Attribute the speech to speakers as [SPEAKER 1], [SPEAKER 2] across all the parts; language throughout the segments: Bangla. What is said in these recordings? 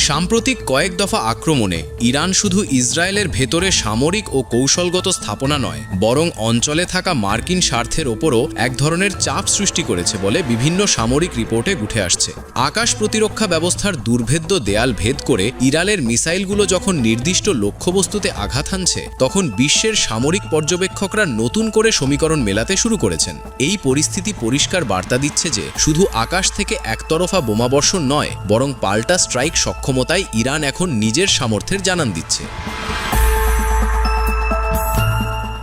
[SPEAKER 1] সাম্প্রতিক কয়েক দফা আক্রমণে ইরান শুধু ইসরায়েলের ভেতরে সামরিক ও কৌশলগত স্থাপনা নয়, বরং অঞ্চলে থাকা মার্কিন স্বার্থের ওপরও এক ধরনের চাপ সৃষ্টি করেছে বলে বিভিন্ন সামরিক রিপোর্টে উঠে আসছে। আকাশ প্রতিরক্ষা ব্যবস্থার দুর্ভেদ্য দেয়াল ভেদ করে ইরানের মিসাইলগুলো যখন নির্দিষ্ট লক্ষ্যবস্তুতে আঘাত হানছে, তখন বিশ্বের সামরিক পর্যবেক্ষকরা নতুন করে সমীকরণ মেলাতে শুরু করেছেন। এই পরিস্থিতি পরিষ্কার বার্তা দিচ্ছে যে শুধু আকাশ থেকে একতরফা বোমাবর্ষণ নয়, বরং পাল্টা স্ট্রাইক সক্ষমতায় ইরান এখন নিজের সামর্থ্যের জানান দিচ্ছে।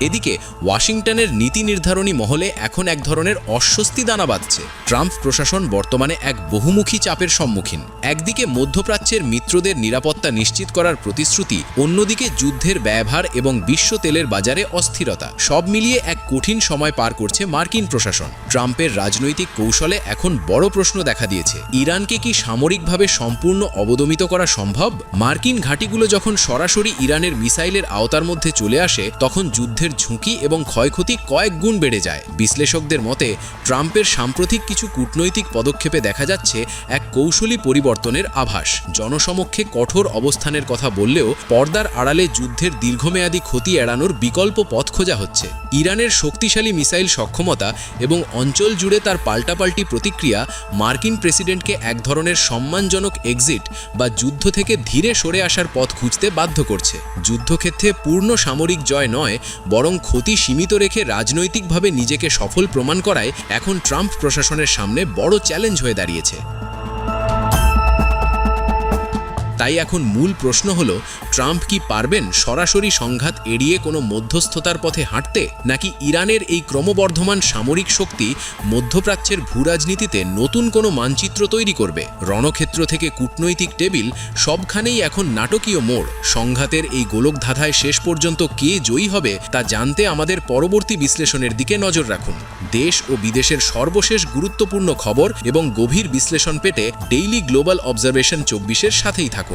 [SPEAKER 1] এদিকে ওয়াশিংটনের নীতি নির্ধারণী মহলে এখন এক ধরনের অস্বস্তি দানা বাঁধছে। ট্রাম্প প্রশাসন বর্তমানে এক বহুমুখী চাপের সম্মুখীন। একদিকে মধ্যপ্রাচ্যের মিত্রদের নিরাপত্তা নিশ্চিত করার প্রতিশ্রুতি, অন্যদিকে যুদ্ধের ব্যয়ভার এবং বিশ্ব তেলের বাজারে অস্থিরতা, সব মিলিয়ে এক কঠিন সময় পার করছে মার্কিন প্রশাসন। ট্রাম্পের রাজনৈতিক কৌশলে এখন বড় প্রশ্ন দেখা দিয়েছে, ইরানকে কি সামরিকভাবে সম্পূর্ণ অবদমিত করা সম্ভব? মার্কিন ঘাঁটিগুলো যখন সরাসরি ইরানের মিসাইলের আওতার মধ্যে চলে আসে, তখন যুদ্ধের ঝুঁকি এবং ক্ষয়ক্ষতি কয়েক গুণ বেড়ে যায়। বিশ্লেষকদের মতে ট্রাম্পের সাম্প্রতিক কিছু কূটনৈতিক পদক্ষেপে দেখা যাচ্ছে এক কৌশলী পরিবর্তনের আভাস। জনসমক্ষে কঠোর অবস্থানের কথা বললেও পর্দার আড়ালে যুদ্ধের দীর্ঘমেয়াদী ক্ষতি এড়ানোর বিকল্প পথ খোঁজা হচ্ছে। ইরানের শক্তিশালী মিসাইল সক্ষমতা এবং অঞ্চল জুড়ে তার পাল্টাপাল্টি প্রতিক্রিয়া মার্কিন প্রেসিডেন্টকে এক ধরনের সম্মানজনক এক্সিট বা যুদ্ধ থেকে ধীরে সরে আসার পথ খুঁজতে বাধ্য করছে। যুদ্ধক্ষেত্রে পূর্ণ সামরিক জয় নয়, বরং ক্ষতি সীমিত রেখে রাজনৈতিকভাবে নিজেকে সফল প্রমাণ করায় এখন ট্রাম্প প্রশাসনের সামনে বড় চ্যালেঞ্জ হয়ে দাঁড়িয়েছে। তাই এখন মূল প্রশ্ন হলো, ট্রাম্প কি পারবেন সরাসরি সংঘাত এড়িয়ে কোনো মধ্যস্থতার পথে হাঁটতে, নাকি ইরানের এই ক্রমবর্ধমান সামরিক শক্তি মধ্যপ্রাচ্যের ভূরাজনীতিতে নতুন কোনো মানচিত্র তৈরি করবে? রণক্ষেত্র থেকে কূটনৈতিক টেবিল, সবখানেই এখন নাটকীয় মোড়। সংঘাতের এই গোলকধাঁধায় শেষ পর্যন্ত কে জয়ী হবে তা জানতে আমাদের পরবর্তী বিশ্লেষণের দিকে নজর রাখুন। দেশ ও বিদেশের সর্বশেষ গুরুত্বপূর্ণ খবর এবং গভীর বিশ্লেষণ পেতে ডেইলি গ্লোবাল অবজারভেশন 24-এর সাথেই থাকুন।